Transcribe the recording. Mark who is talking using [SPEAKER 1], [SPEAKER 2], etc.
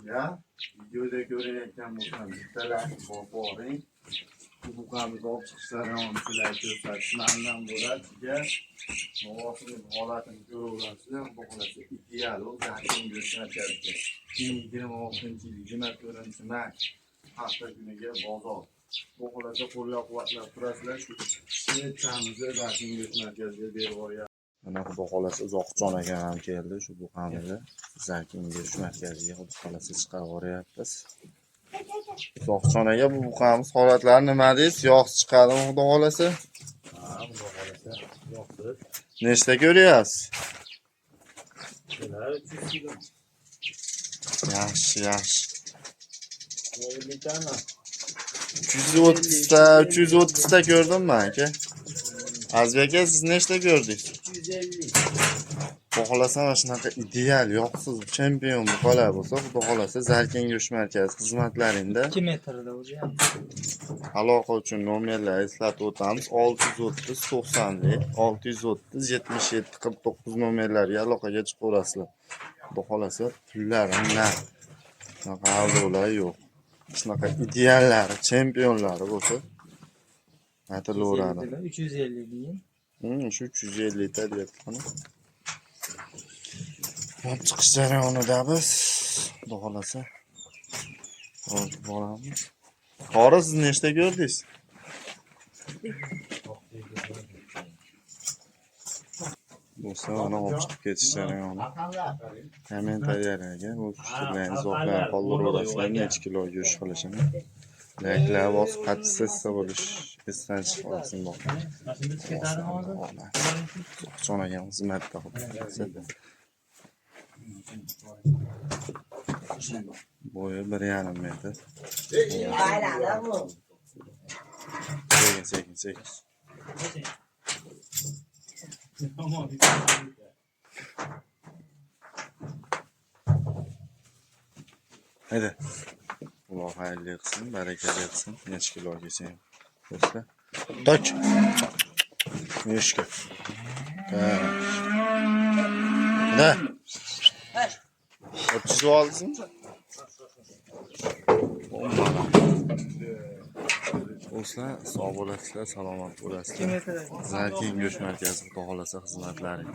[SPEAKER 1] Ya, videoda ko'rayotgan bo'lsam, bittalar boring. Buqamiz olib chiqishlari ham sizlar ko'rsatish mandan bo'ladi. Sizga muvofiq holatini ko'raverasizlar. Bu holat ideal u zakin ko'rsatadi. 2026-yil 20-ko'rinchi hafta kuniga bozor. Bu holatda qo'llab-quvvatlab turasizlar. Shu ishimizni zakin ko'rsatadiga berib yuboryapti. Mana xudo xolasi Uzoqjon aka ham keldi. Shu buqamizni zakin go'sht markaziga xudo xolasi chiqarib yuboryapmiz. Uzoqjon aka, bu buqamiz holatlari nima deysiz? Yog'siz chiqadimi xudo xolasi?
[SPEAKER 2] Ha, xudo xolasa yog'siz.
[SPEAKER 1] Nechta ko'ryapsiz?
[SPEAKER 2] Bular 300 kilo.
[SPEAKER 1] Yaxshi.
[SPEAKER 2] 50 tane.
[SPEAKER 1] 330 ta ko'rdimmi aka? Azbek aka, siz nechta ko'rdingiz?
[SPEAKER 2] 350.
[SPEAKER 1] Xudo xolasa mana shunaqa ideal yoqsiz chempion buqalar bo'lsa, xudo xolasa Zarkin go'sht markazi xizmatlaringda
[SPEAKER 3] 2 metrda o'zi ham.
[SPEAKER 1] aloqa uchun nomerlarni eslatib o'tamiz. 630 90lik 630 77 49 nomerlariga aloqaga chiqaverasizlar. Xudo xolasa pullarim na. Shunaqa avzolar yo'q. Shunaqa ideallari, chempionlari bo'lsa aytilaveradi.
[SPEAKER 3] 350 deyin.
[SPEAKER 1] Shu 350 ta deyapman. Olib chiqish jarayonida biz xudo xolasa olib boramiz. Qori, siz nechta ko'rdingiz? Bo'lsa mana olib chiqib ketish jarayoni. Kommentariylarga o'z fikrlaringizni izohlarni qoldirib necha kilo go'sht qilishini. Layklar bosib qattiqsa bo'lish esdan chiqmasin bor. So'nagan xizmatda qilib. Bo'yi 1,5 metr. Sekin. Hadi. Alloh xayrli qilsin, barakali qilsin. Necha kilo kesang do'stlar. Tok. Mishka. Da. 30 oldingizmi? Do'stlar, sog' bo'lasizlar, salomat bo'lasizlar. Zarkin go'sht markazi xudo xolasa xizmatlari.